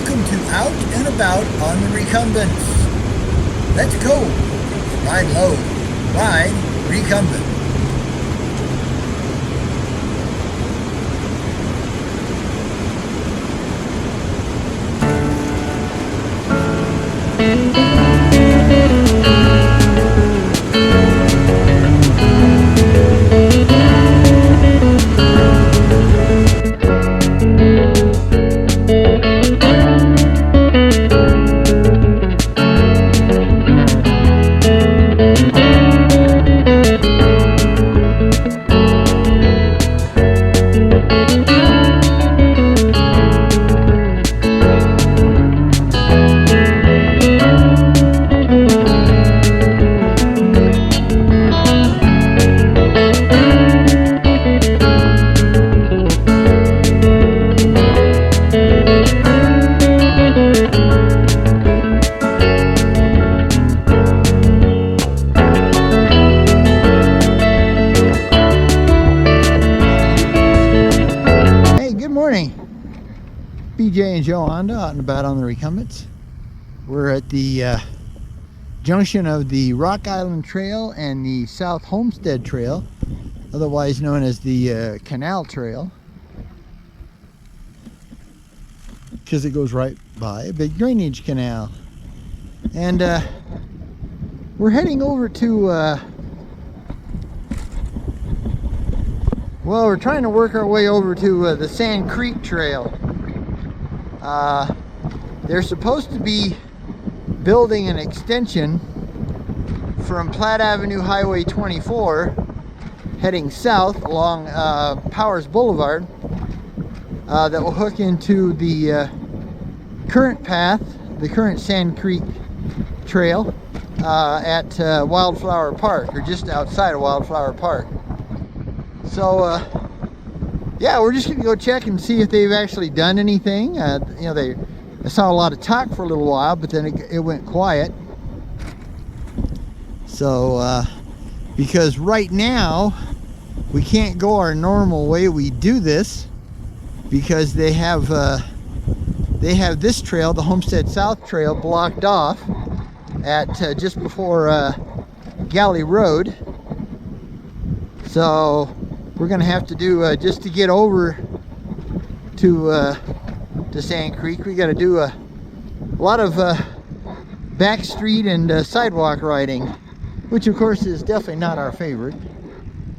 Welcome to Out and About on the Recumbents. Let's go. Ride low. Ride recumbent. BJ and Joe Honda out and about on the Recumbents. We're at the junction of the Rock Island Trail and the South Homestead Trail, otherwise known as the Canal Trail, because it goes right by a big drainage canal. And we're heading over to well, we're trying to work our way over to the Sand Creek Trail. They're supposed to be building an extension from Platte Avenue Highway 24 heading south along Powers Boulevard that will hook into the current path, the current Sand Creek Trail at Wildflower Park, or just outside of Wildflower Park. So yeah, we're just gonna go check and see if they've actually done anything. You know, I saw a lot of talk for a little while, but then it went quiet. So because right now we can't go our normal way we do this, because they have this trail, the Homestead South Trail, blocked off at just before Galley Road. So we're gonna have to do just to get over to Sand Creek, we got to do a lot of back street and sidewalk riding, which of course is definitely not our favorite,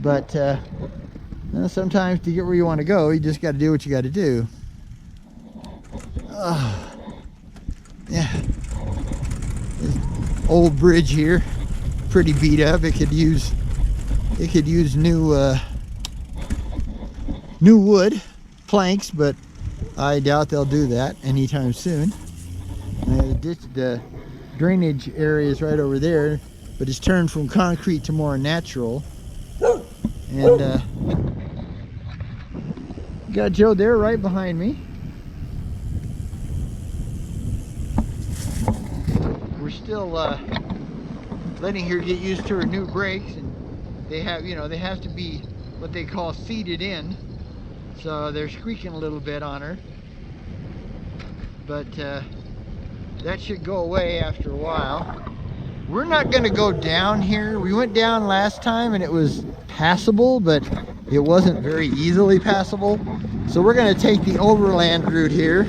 but sometimes to get where you want to go, you just got to do what you got to do. Yeah, this old bridge here, pretty beat up. It could use new wood planks, but I doubt they'll do that anytime soon. The drainage area is right over there, but it's turned from concrete to more natural. And got Joe there right behind me. We're still letting her get used to her new brakes, and they have, you know, they have to be what they call seated in. So they're squeaking a little bit on her, but that should go away after a while. We're not going to go down here. We went down last time and it was passable, but it wasn't very easily passable. So we're going to take the overland route here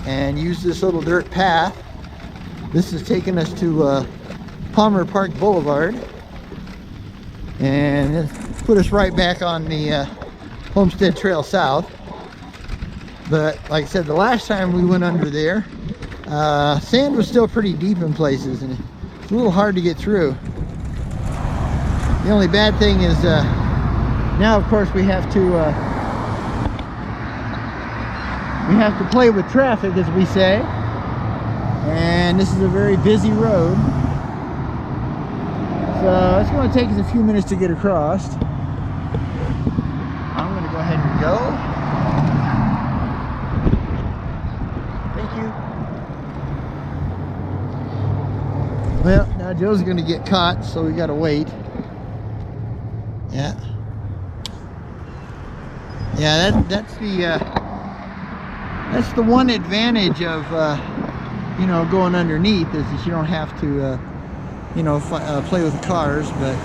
and use this little dirt path. This is taking us to Palmer Park Boulevard, and put us right back on the Homestead Trail South. But like I said, the last time we went under there, sand was still pretty deep in places, and it's a little hard to get through. The only bad thing is now, of course, we have to play with traffic, as we say, and this is a very busy road, so it's going to take us a few minutes to get across. I'm going to go ahead and go. Thank you. Well, now Joe's going to get caught, so we got to wait. Yeah, that's That's the one advantage of you know, going underneath, is that you don't have to you know, play with the cars. But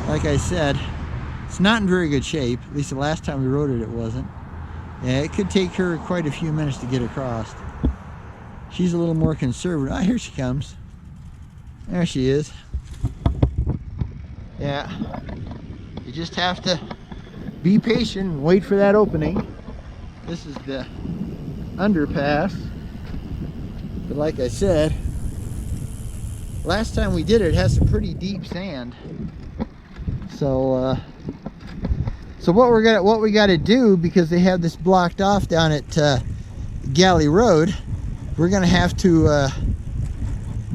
like I said, it's not in very good shape. At least the last time we rode it, it wasn't. Yeah, it could take her quite a few minutes to get across. She's a little more conservative. Ah, here she comes. There she is. Yeah, you just have to be patient and wait for that opening. This is the underpass. But like I said, last time we did it, it has some pretty deep sand. So so what we got to do, because they have this blocked off down at Galley Road, we're gonna have to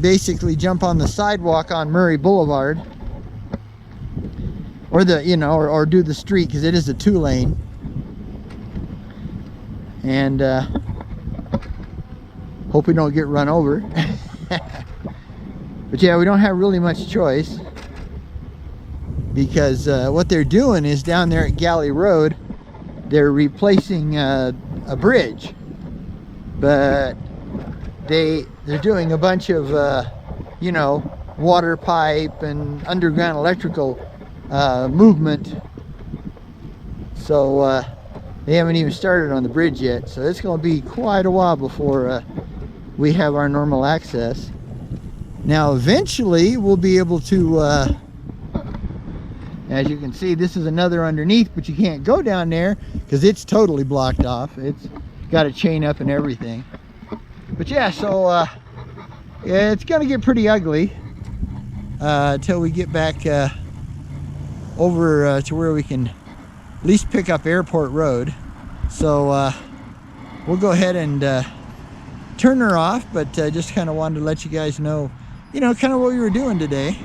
basically jump on the sidewalk on Murray Boulevard, or the, you know, or do the street, because it is a 2-lane. And hope we don't get run over. But yeah, we don't have really much choice, because what they're doing is, down there at Galley Road, they're replacing a bridge, but they're doing a bunch of you know, water pipe and underground electrical movement. So they haven't even started on the bridge yet, so it's going to be quite a while before we have our normal access. Now eventually we'll be able to, as you can see, this is another underneath, but you can't go down there because it's totally blocked off. It's got a chain up and everything. But yeah, so yeah, it's gonna get pretty ugly until we get back over to where we can at least pick up Airport Road. So we'll go ahead and turn her off, but just kind of wanted to let you guys know, you know, kind of what we were doing today.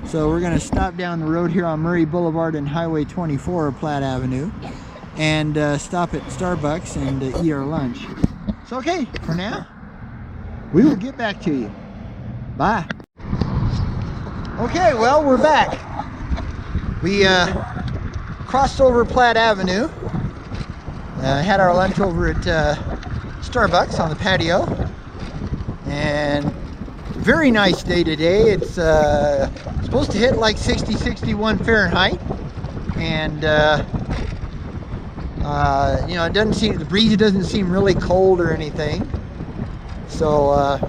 So we're gonna stop down the road here on Murray Boulevard and Highway 24 of Platte Avenue, and stop at Starbucks and eat our lunch. So okay, for now, we will get back to you. Bye. Okay, well, we're back. We crossed over Platte Avenue, had our lunch over at Starbucks on the patio, and very nice day today. It's supposed to hit like 60, 61 Fahrenheit, and you know, it doesn't seem, the breeze doesn't seem really cold or anything. So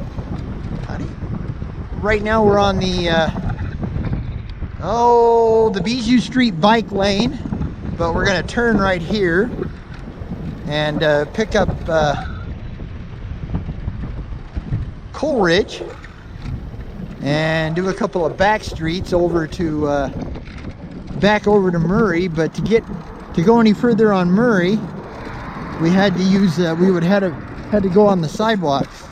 right now we're on the the Bijou Street bike lane, but we're gonna turn right here and pick up Coleridge and do a couple of back streets over to back over to Murray. But to go any further on Murray, we had to use we would had to go on the sidewalks,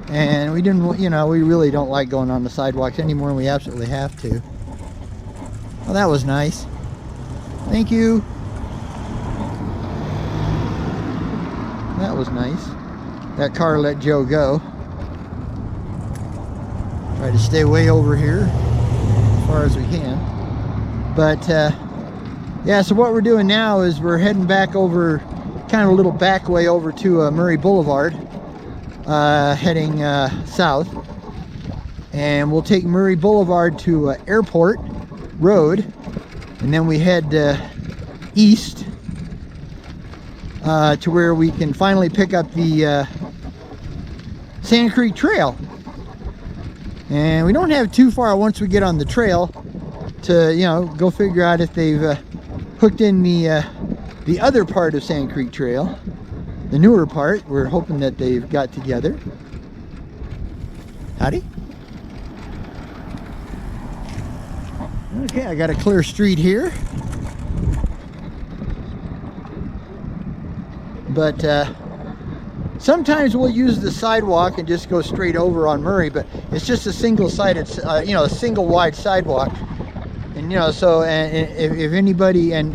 and we didn't, you know, we really don't like going on the sidewalks anymore, and we absolutely have to. Well, that was nice. Thank you. That was nice. That car let Joe go. Try to stay way over here as far as we can. But yeah, so what we're doing now is we're heading back over, kind of a little back way over to Murray Boulevard, heading south, and we'll take Murray Boulevard to Airport Road, and then we head east to where we can finally pick up the Sand Creek Trail. And we don't have too far once we get on the trail to, you know, go figure out if they've hooked in the other part of Sand Creek Trail, the newer part. We're hoping that they've got together. Howdy. Okay, I got a clear street here, but sometimes we'll use the sidewalk and just go straight over on Murray, but it's just a single-sided, you know, a single-wide sidewalk. And you know, so and if anybody, and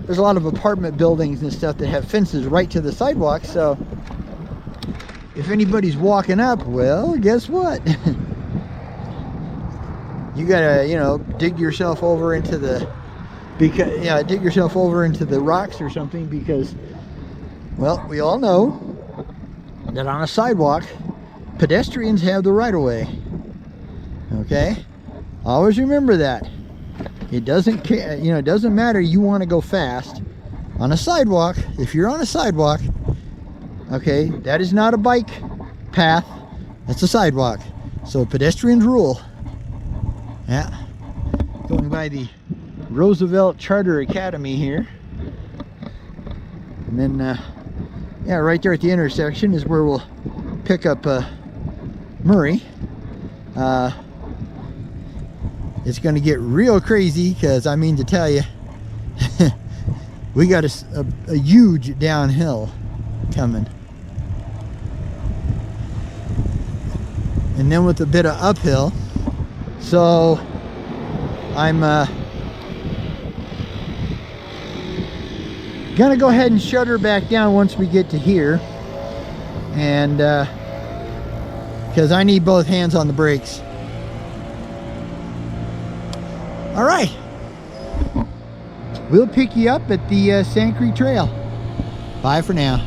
there's a lot of apartment buildings and stuff that have fences right to the sidewalk, so if anybody's walking up, well, guess what? You gotta, you know, dig yourself over into the, because, yeah, dig yourself over into the rocks or something, because Well, we all know that on a sidewalk, pedestrians have the right of way. Okay? Always remember that. It doesn't care, you know, it doesn't matter you want to go fast. On a sidewalk, if you're on a sidewalk, okay, that is not a bike path, that's a sidewalk. So pedestrians rule. Yeah. Going by the Roosevelt Charter Academy here. And then, yeah, right there at the intersection is where we'll pick up Murray. It's going to get real crazy because, I mean to tell you, we got a huge downhill coming. And then with a bit of uphill. So I'm gonna go ahead and shut her back down once we get to here. And because I need both hands on the brakes. All right, we'll pick you up at the Sancre Trail. Bye for now.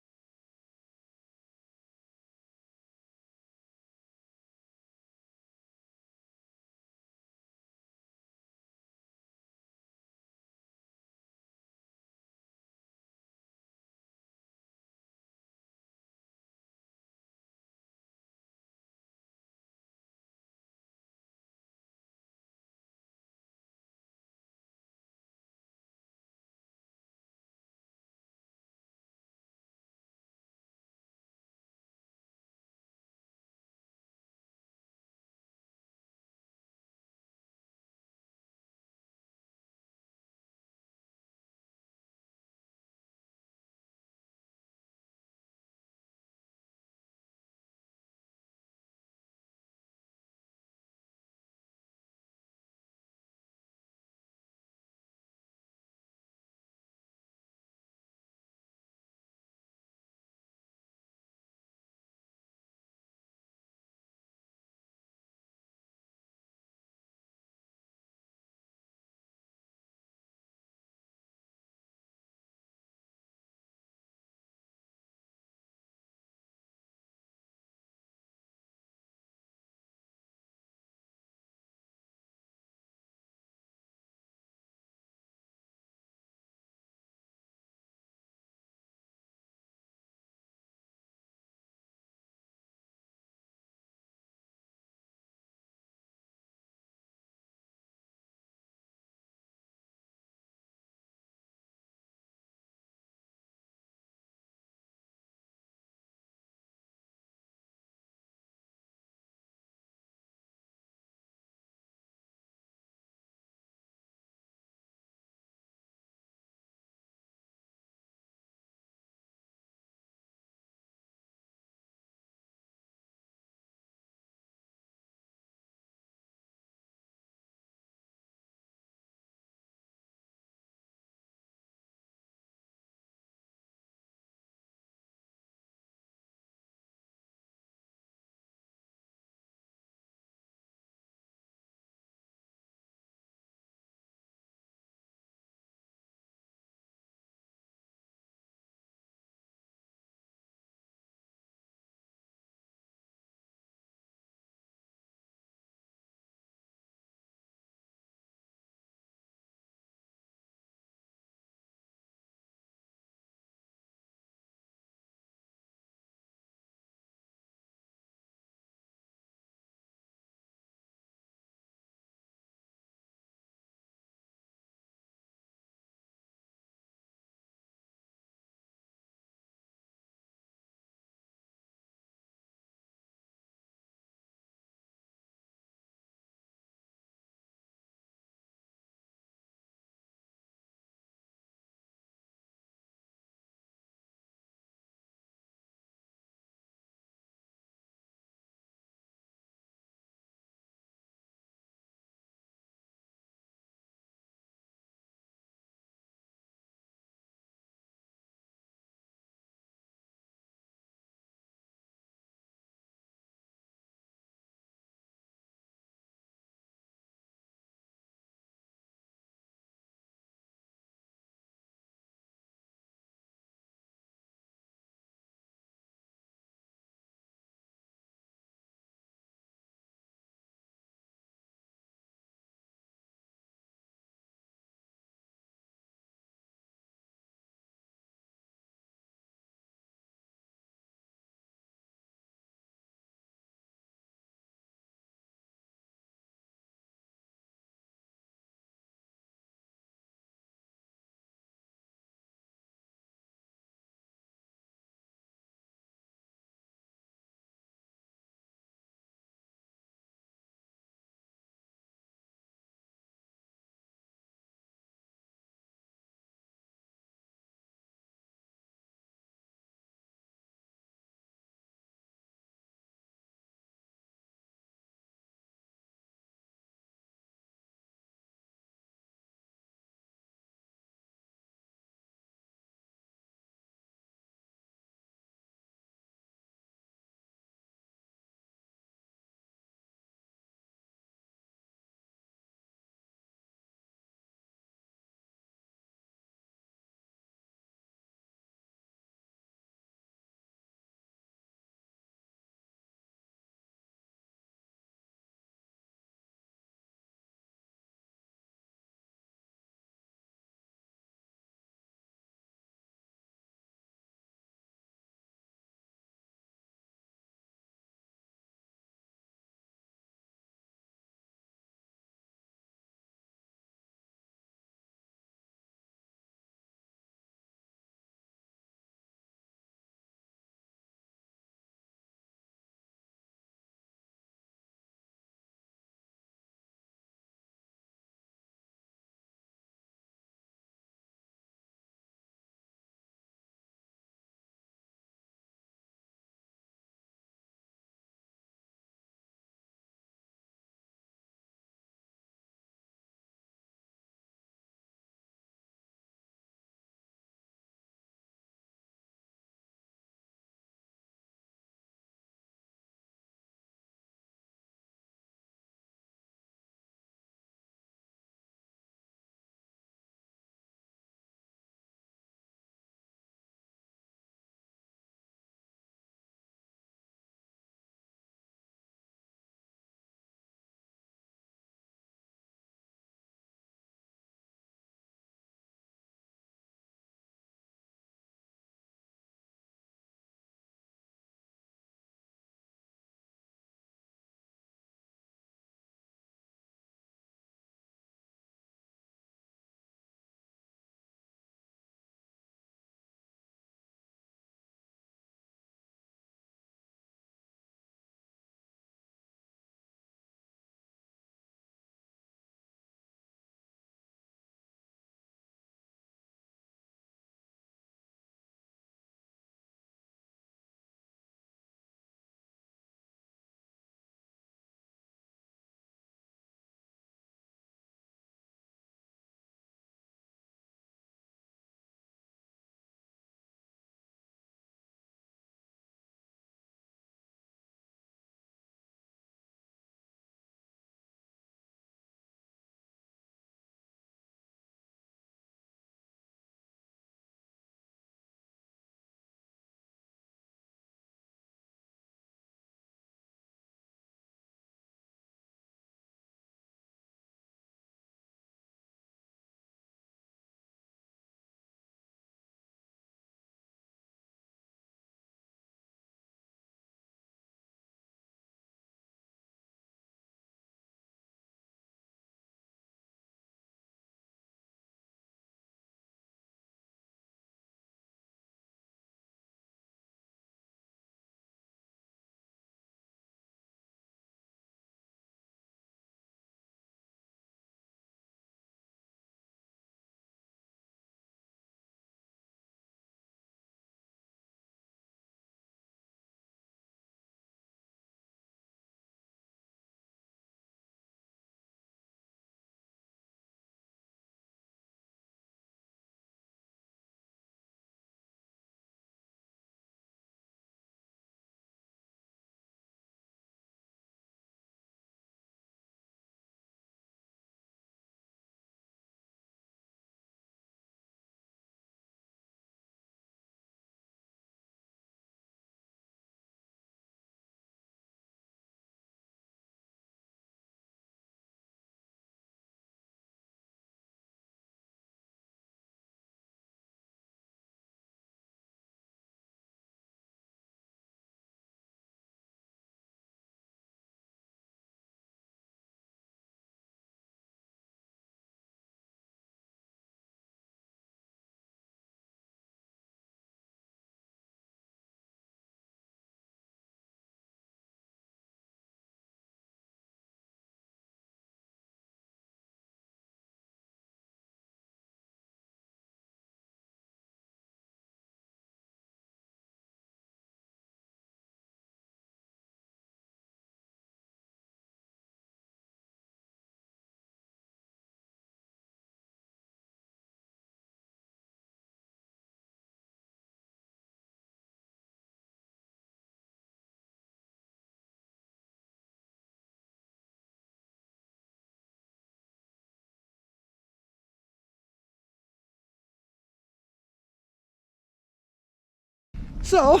So,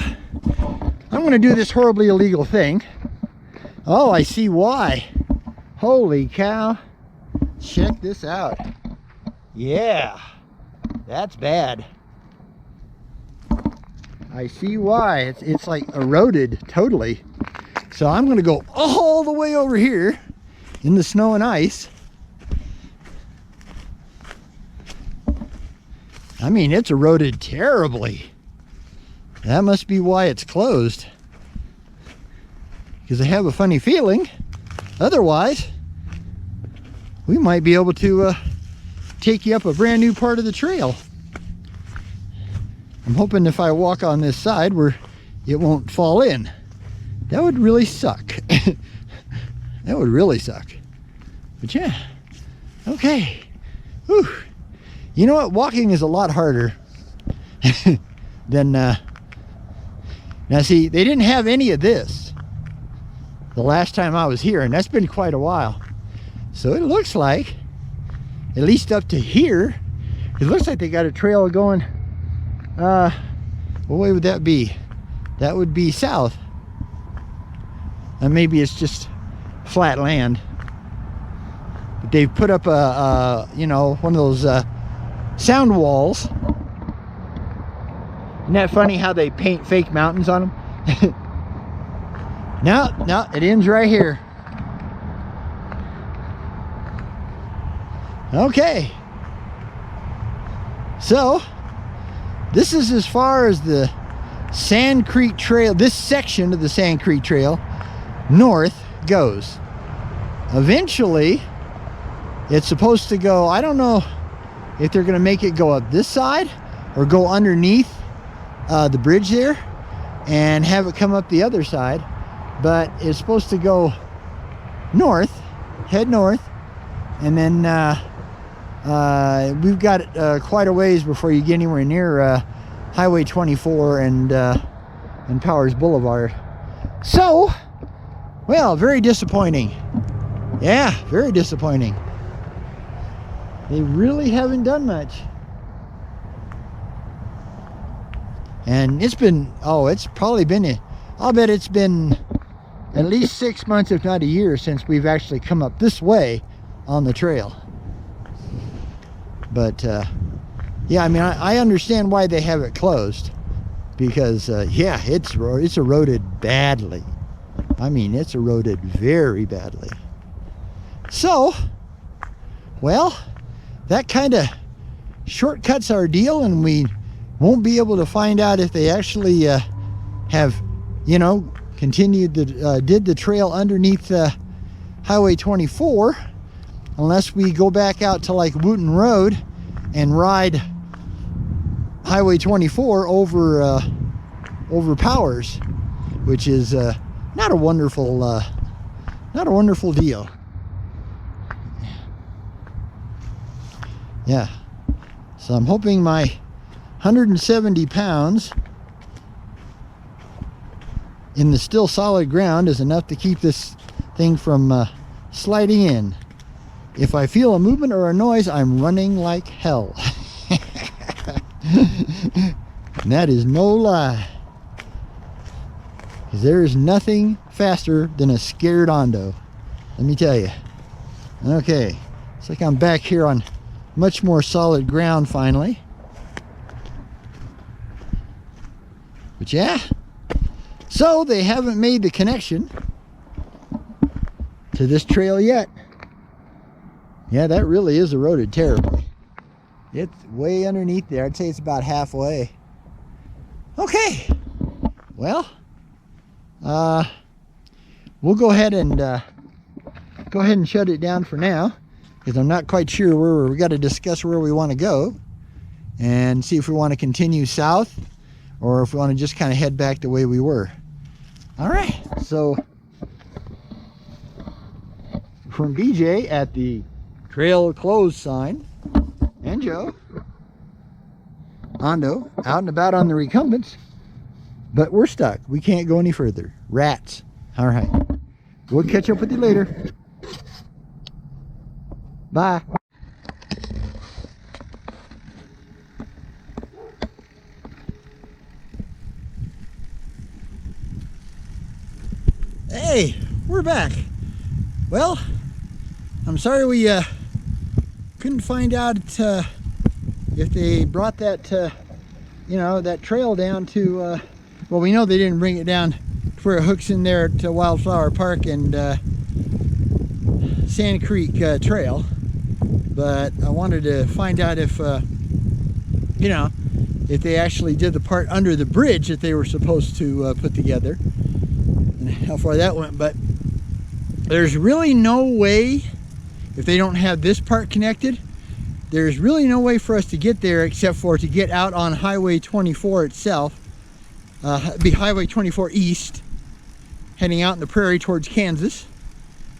I'm going to do this horribly illegal thing. Oh, I see why. Holy cow. Check this out. Yeah, that's bad. I see why. It's like eroded totally. So I'm going to go all the way over here in the snow and ice. I mean, it's eroded terribly. That must be why it's closed. Because I have a funny feeling, otherwise, we might be able to take you up a brand new part of the trail. I'm hoping if I walk on this side where it won't fall in. That would really suck. That would really suck. But yeah, okay. Whew. You know what? Walking is a lot harder than... Now see, they didn't have any of this the last time I was here, and that's been quite a while. So it looks like, at least up to here, it looks like they got a trail going, what way would that be? That would be south. And maybe it's just flat land. But they've put up you know, one of those sound walls. Isn't that funny how they paint fake mountains on them? No, it ends right here. Okay. So, this is as far as the Sand Creek Trail, this section of the Sand Creek Trail, north goes. Eventually, it's supposed to go, I don't know if they're going to make it go up this side or go underneath the bridge there and have it come up the other side, but it's supposed to go north, head north, and then we've got quite a ways before you get anywhere near Highway 24 and Powers Boulevard. So, well, very disappointing. Yeah, very disappointing. They really haven't done much. And it's been, oh, it's probably been, I'll bet it's been at least 6 months, if not a year, since we've actually come up this way on the trail. But, yeah, I mean, I understand why they have it closed. Because, yeah, it's eroded badly. I mean, it's eroded very badly. So, well, that kind of shortcuts our deal, and we won't be able to find out if they actually have, you know, continued did the trail underneath Highway 24, unless we go back out to like Wooten Road and ride Highway 24 over Powers, which is not a wonderful deal. Yeah, so I'm hoping my 170 pounds in the still solid ground is enough to keep this thing from sliding in. If I feel a movement or a noise, I'm running like hell. And that is no lie. Because there is nothing faster than a scared Ondo. Let me tell you. Okay, it's like I'm back here on much more solid ground finally. But yeah, so they haven't made the connection to this trail yet. Yeah, that really is eroded terribly. It's way underneath there. I'd say it's about halfway. Okay, well, we'll go ahead and shut it down for now, because I'm not quite sure where we got to discuss where we want to go and see if we want to continue south or if we want to just kind of head back the way we were. All right, so from BJ at the trail closed sign, and Joe, Ondo, out and about on the recumbents, but we're stuck. We can't go any further. Rats. All right, we'll catch up with you later. Bye. Hey, we're back. Well, I'm sorry we couldn't find out if they brought that, you know, that trail down to, well, we know they didn't bring it down to where it hooks in there to Wildflower Park and Sand Creek Trail. But I wanted to find out if, you know, if they actually did the part under the bridge that they were supposed to put together and how far that went. But there's really no way, if they don't have this part connected, there's really no way for us to get there except for to get out on Highway 24 itself. It'd be Highway 24 East, heading out in the prairie towards Kansas.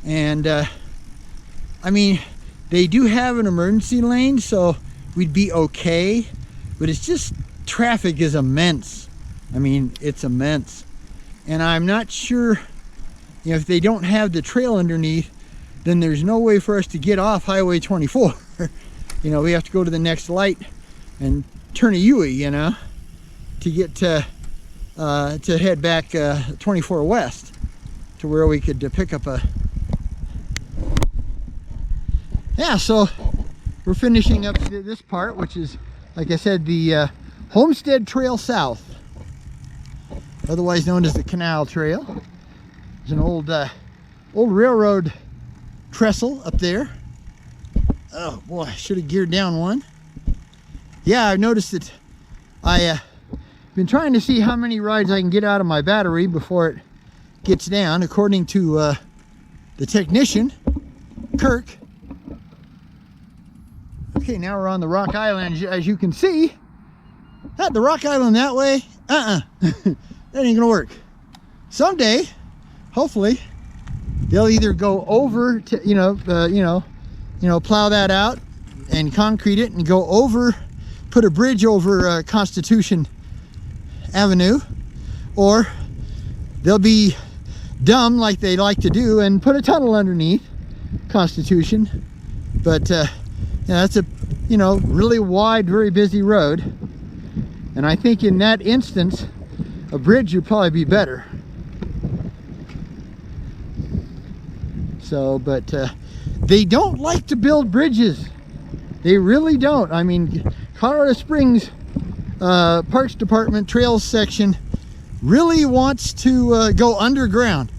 And I mean, they do have an emergency lane, so we'd be okay, but it's just, traffic is immense. I mean, it's immense. And I'm not sure, you know, if they don't have the trail underneath, then there's no way for us to get off Highway 24. You know, we have to go to the next light and turn a U-ey, you know, to get to head back 24 west to where we could pick up a... Yeah, so we're finishing up this part, which is, like I said, the Homestead Trail South, otherwise known as the Canal Trail. There's an old railroad trestle up there. Oh boy, I should have geared down one. Yeah, I've noticed that I've been trying to see how many rides I can get out of my battery before it gets down. According to the technician, Kirk. Okay, now we're on the Rock Island, as you can see. Not the Rock Island that way. That ain't gonna work. Someday, hopefully, they'll either go over to, plow that out and concrete it and go over, put a bridge over Constitution Avenue, or they'll be dumb like they like to do and put a tunnel underneath Constitution. But yeah, that's a, really wide, very busy road. And I think in that instance, a bridge would probably be better. So, but they don't like to build bridges. They really don't. I mean, Colorado Springs Parks Department Trails section really wants to go underground.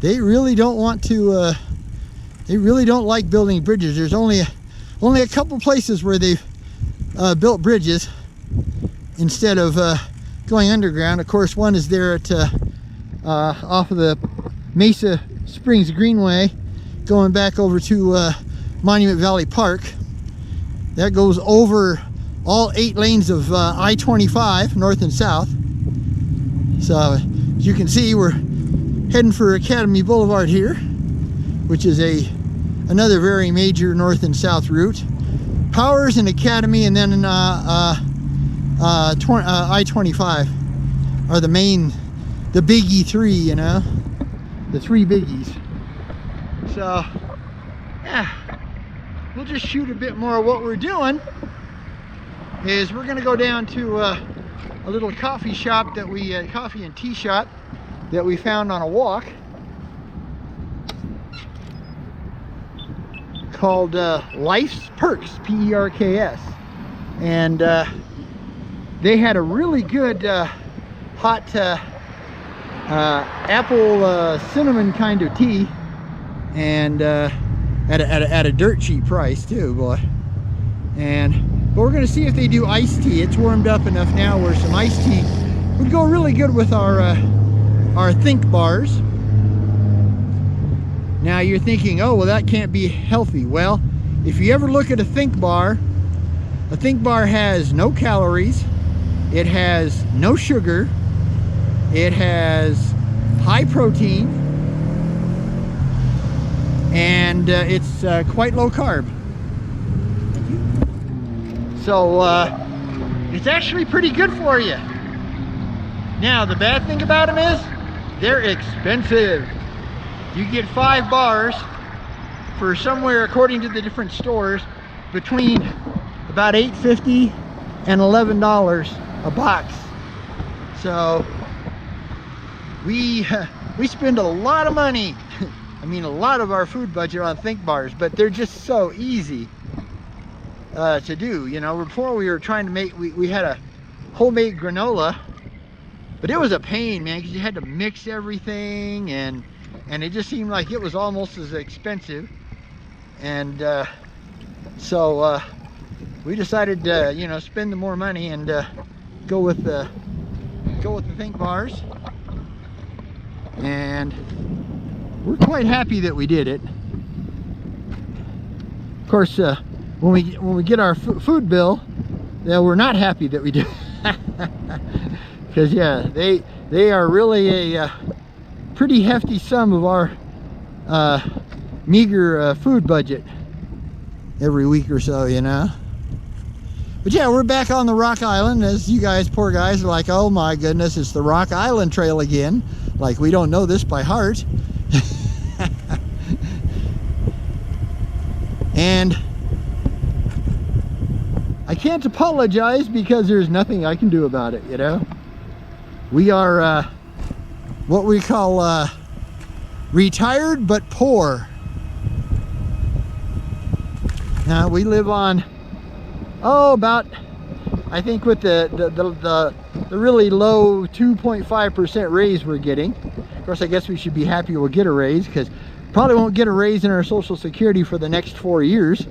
They really don't want to, they really don't like building bridges. There's only a couple places where they've built bridges instead of going underground. Of course, one is there at off of the Mesa Springs Greenway, going back over to Monument Valley Park. That goes over all 8 lanes of I-25, north and south. So, as you can see, we're heading for Academy Boulevard here, which is another very major north and south route. Powers and Academy, and then I-25 are the biggie 3, the 3 biggies. So, yeah, we'll just shoot a bit more. What we're doing is we're gonna go down to a little coffee shop that coffee and tea shop that we found on a walk, called Life's Perks, P-E-R-K-S. And they had a really good hot apple cinnamon kind of tea, and at a dirt cheap price too, boy. But we're gonna see if they do iced tea. It's warmed up enough now where some iced tea would go really good with our Think bars. Now you're thinking, oh, well, that can't be healthy. Well, if you ever look at a Think bar has no calories, it has no sugar, it has high protein, and it's quite low carb. So it's actually pretty good for you. Now the bad thing about them is they're expensive. You get 5 bars for somewhere, according to the different stores, between about $8.50 and $11 a box. So we we spend a lot of money. I mean, a lot of our food budget on think bars, but they're just so easy to do. You know, before we were trying to make, we had a homemade granola, but it was a pain, man, because you had to mix everything, and it just seemed like it was almost as expensive. And so we decided to, you know, spend the more money and go with the think bars. And we're quite happy that we did it. Of course, when we get our food bill, yeah, we're not happy that we did. Because yeah, they are really a pretty hefty sum of our meager food budget every week or so, you know. But yeah, we're back on the Rock Island, as you guys, poor guys, are like, oh my goodness, it's the Rock Island Trail again. Like, we don't know this by heart. And I can't apologize because there's nothing I can do about it, you know. We are what we call retired but poor. Now we live on, about, I think with the really low 2.5% raise we're getting. Of course, I guess we should be happy we'll get a raise, because probably won't get a raise in our Social Security for the next 4 years.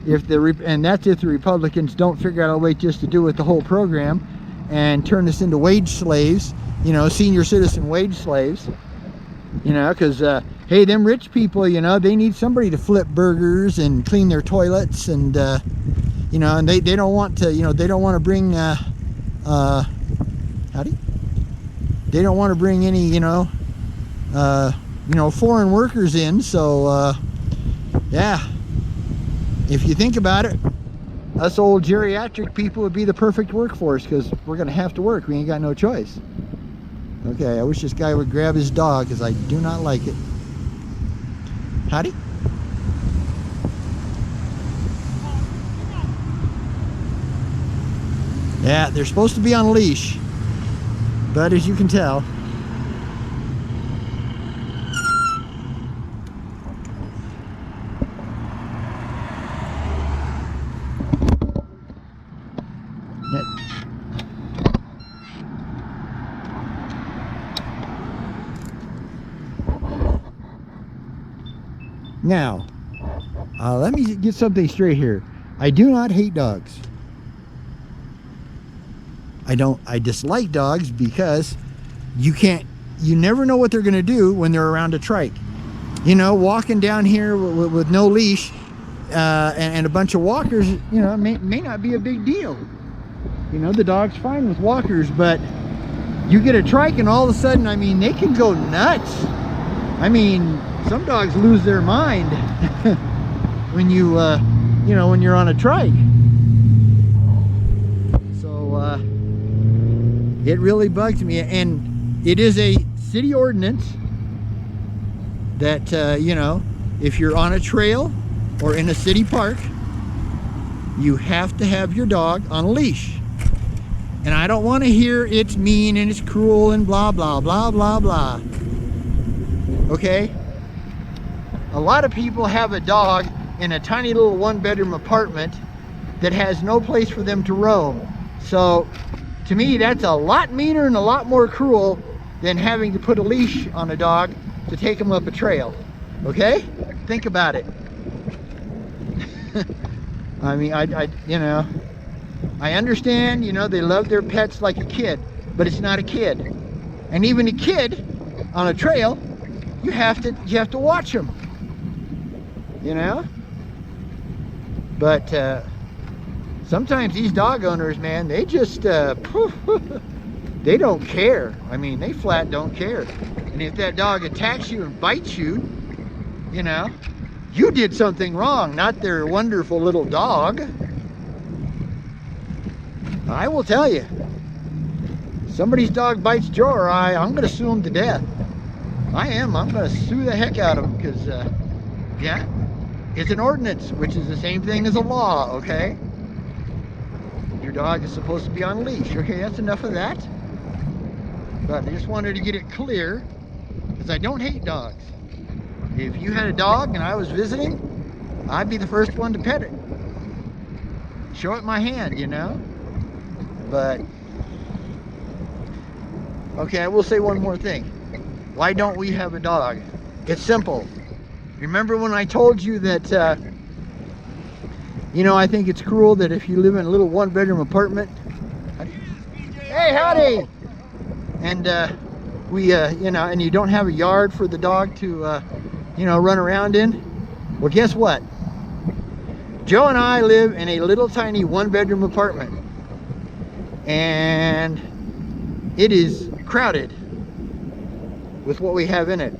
And that's if the Republicans don't figure out a way just to do with the whole program and turn us into wage slaves, you know, senior citizen wage slaves, you know, because hey, them rich people, you know, they need somebody to flip burgers and clean their toilets, and you know, and they don't want to, you know, they don't want to bring they don't want to bring any, you know, foreign workers in. So yeah, if you think about it, us old geriatric people would be the perfect workforce, because we're gonna have to work. We ain't got no choice. Okay, I wish this guy would grab his dog, because I do not like it. Howdy. Yeah, they're supposed to be on a leash, but as you can tell, now, let me get something straight here. I do not hate dogs. I dislike dogs because you never know what they're going to do when they're around a trike. You know, walking down here with no leash and a bunch of walkers, you know, may not be a big deal. You know, the dog's fine with walkers, but you get a trike and all of a sudden, I mean, they can go nuts. I mean, some dogs lose their mind when you know, when you're on a trike. So it really bugs me, and it is a city ordinance that you know, if you're on a trail or in a city park, you have to have your dog on a leash. And I don't want to hear it's mean and it's cruel and blah blah blah blah blah. Okay? A lot of people have a dog in a tiny little one-bedroom apartment that has no place for them to roam. So to me, that's a lot meaner and a lot more cruel than having to put a leash on a dog to take them up a trail. Okay? Think about it. I mean, you know, I understand, you know, they love their pets like a kid, but it's not a kid. And even a kid on a trail, you have to watch them. You know? But sometimes these dog owners, man, they just they don't care. I mean, they flat don't care. And if that dog attacks you and bites you, you know, you did something wrong, not their wonderful little dog. I will tell you, somebody's dog bites Joe or I'm going to sue him to death. I am. I'm going to sue the heck out of him, because, yeah, it's an ordinance, which is the same thing as a law, okay? Your dog is supposed to be on a leash. Okay, that's enough of that. But I just wanted to get it clear because I don't hate dogs. If you had a dog and I was visiting, I'd be the first one to pet it. Show it my hand, you know? But, okay, I will say one more thing. Why don't we have a dog? It's simple. Remember when I told you that, you know, I think it's cruel that if you live in a little one-bedroom apartment. Hey, howdy! And you know, and you don't have a yard for the dog to, you know, run around in. Well, guess what? Joe and I live in a little tiny one-bedroom apartment, and it is crowded with what we have in it.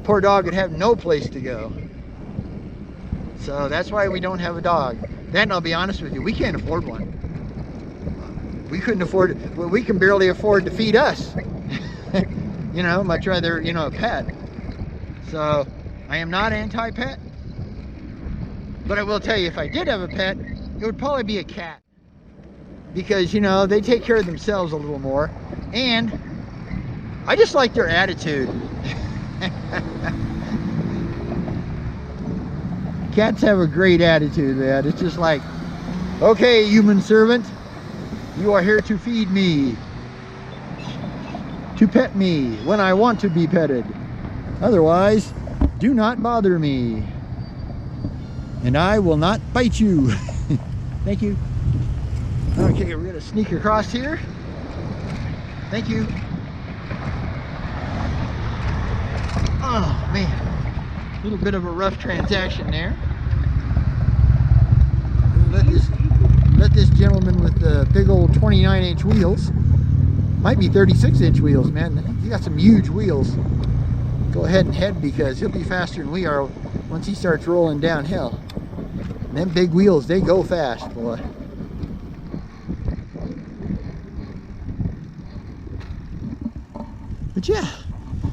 Poor dog would have no place to go. So that's why we don't have a dog. Then I'll be honest with you, we can't afford one. We couldn't afford it. Well, we can barely afford to feed us. You know, much rather, you know, a pet. So I am not anti-pet. But I will tell you, if I did have a pet, it would probably be a cat. Because, you know, they take care of themselves a little more. And I just like their attitude. Cats have a great attitude, man. It's just like, okay, human servant, you are here to feed me, to pet me when I want to be petted. Otherwise, do not bother me, and I will not bite you. Thank you. Okay, we're gonna sneak across here. Thank you. Oh man, a little bit of a rough transaction there. Let this gentleman with the big old 29-inch wheels, might be 36-inch wheels, man. He got some huge wheels. Go ahead and head, because he'll be faster than we are once he starts rolling downhill. And them big wheels, they go fast, boy. But yeah,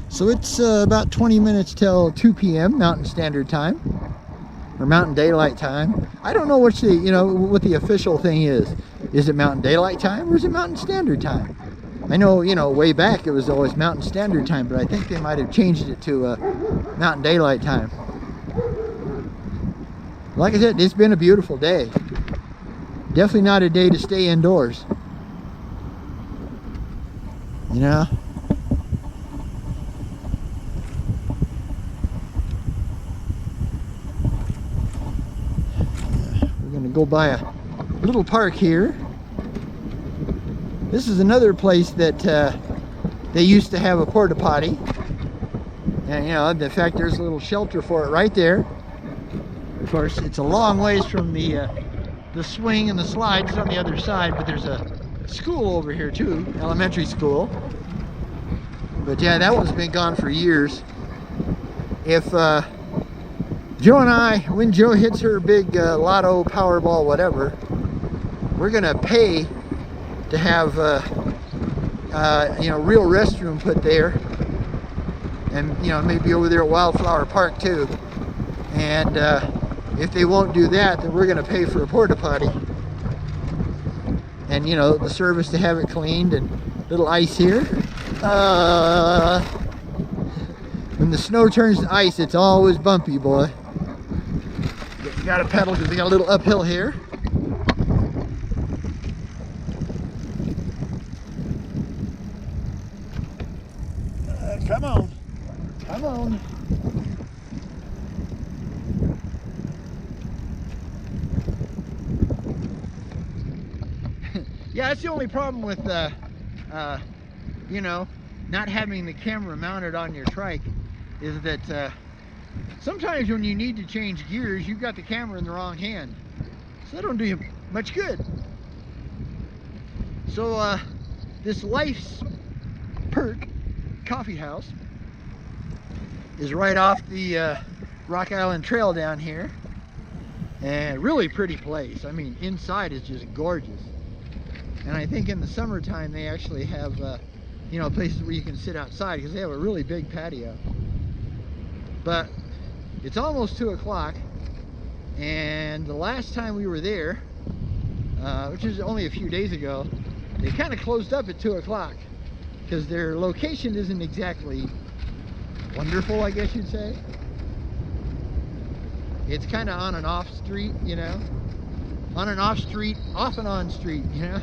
so it's about 20 minutes till 2 p.m. Mountain Standard Time, or Mountain Daylight Time. I don't know which the, you know, what the official thing is. Is it Mountain Daylight Time or is it Mountain Standard Time? I know, you know, way back it was always Mountain Standard Time, but I think they might have changed it to Mountain Daylight Time. Like I said, it's been a beautiful day. Definitely not a day to stay indoors. You know? Go by a little park here. This is another place that they used to have a porta potty, and you know, in fact, there's a little shelter for it right there. Of course, it's a long ways from the swing and the slides on the other side, but there's a school over here too, elementary school. But yeah, that one's been gone for years. If Joe and I, when Joe hits her big lotto, Powerball, whatever, we're gonna pay to have you know, real restroom put there, and you know, maybe over there at Wildflower Park too. And if they won't do that, then we're gonna pay for a porta potty, and you know, the service to have it cleaned, and little ice here. When the snow turns to ice, it's always bumpy, boy. You gotta pedal because we got a little uphill here. Come on, come on. Yeah, that's the only problem with you know, not having the camera mounted on your trike, is that sometimes when you need to change gears, you've got the camera in the wrong hand, so that don't do you much good. So this Life's Perk coffee house is right off the Rock Island Trail down here, and really pretty place. I mean, inside is just gorgeous, and I think in the summertime they actually have you know, places where you can sit outside, because they have a really big patio. But it's almost 2 o'clock, and the last time we were there, which is only a few days ago, they kind of closed up at 2 o'clock because their location isn't exactly wonderful, I guess you'd say. It's kind of on and off street, you know. On and off street, off and on street, you know.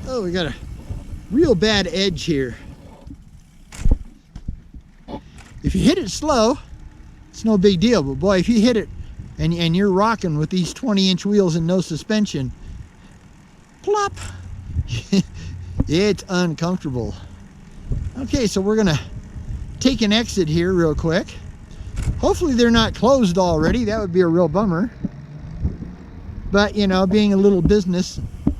Oh, we got a real bad edge here. If you hit it slow, it's no big deal. But boy, if you hit it and you're rocking with these 20-inch wheels and no suspension, plop, it's uncomfortable. Okay, so we're gonna take an exit here real quick. Hopefully they're not closed already. That would be a real bummer. But, you know, being a little business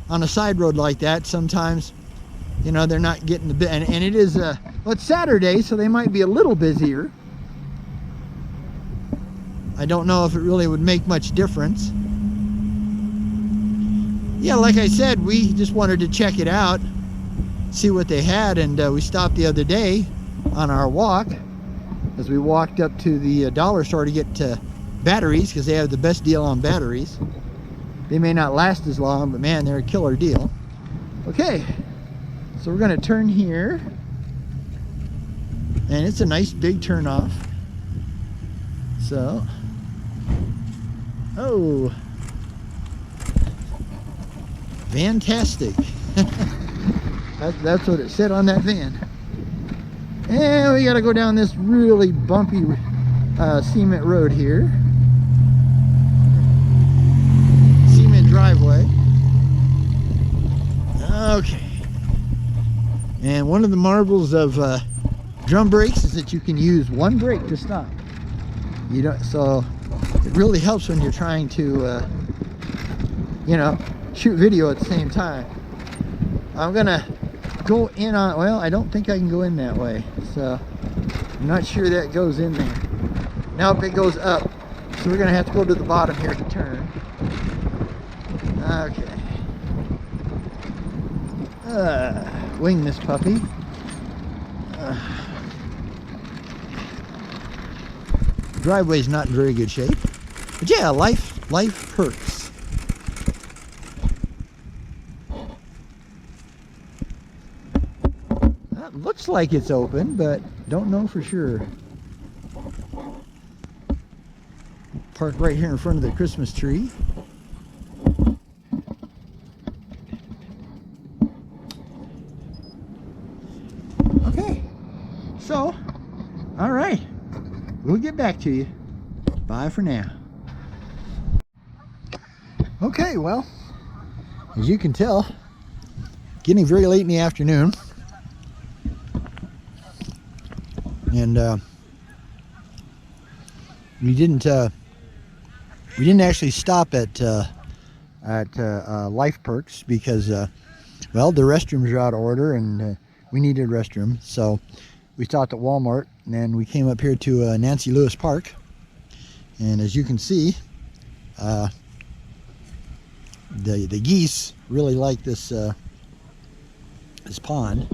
on a side road like that, sometimes, you know, they're not getting the bit, and it is well, it's Saturday, so they might be a little busier. I don't know if it really would make much difference. Yeah, like I said, we just wanted to check it out, see what they had, and we stopped the other day on our walk as we walked up to the dollar store to get batteries, because they have the best deal on batteries. They may not last as long, but man, they're a killer deal. Okay, so we're gonna turn here, and it's a nice big turn off. So, oh, fantastic. that's what it said on that van. And we gotta go down this really bumpy cement road here. Driveway. Okay. And one of the marvels of drum brakes is that you can use one brake to stop. You don't, so it really helps when you're trying to you know, shoot video at the same time. I'm gonna go in on, well, I don't think I can go in that way, so I'm not sure that goes in there. Nope, it goes up, so we're gonna have to go to the bottom here to turn. Okay. Wing this puppy. Driveway's not in very good shape, but yeah, life perks. Looks like it's open, but don't know for sure. Park right here in front of the Christmas tree. So, all right, we'll get back to you. Bye for now. Okay, well, as you can tell, getting very late in the afternoon, and we didn't actually stop at Life Perks because, well, the restrooms are out of order, and we needed restrooms, so we stopped at Walmart, and then we came up here to Nancy Lewis Park. And as you can see, the geese really like this this pond.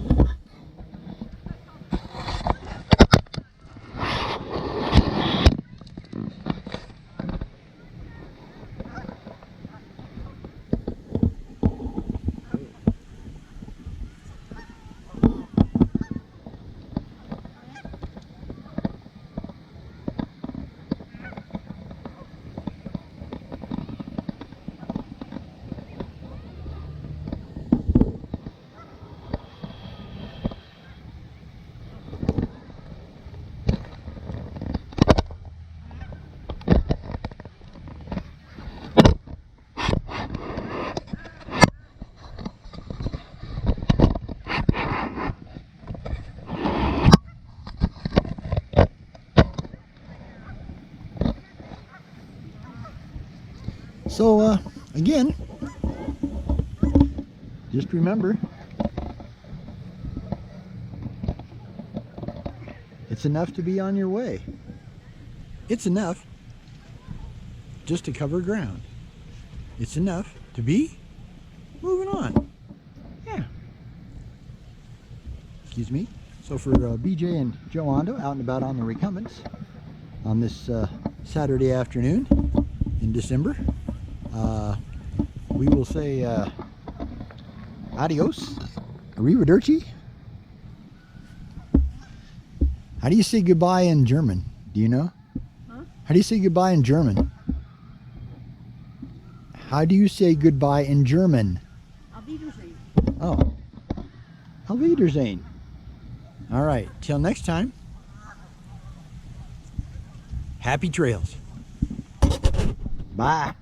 So again, just remember, it's enough to be on your way. It's enough just to cover ground. it's enough to be moving on. Yeah. Excuse me. So for BJ and Joe Ondo out and about on the Recumbents on this Saturday afternoon in December, we will say adios, arrivederci. How do you say goodbye in German? Do you know? Huh? How do you say goodbye in German? How do you say goodbye in German? Auf Wiedersehen. Oh. Auf Wiedersehen. All right. Till next time. Happy trails. Bye.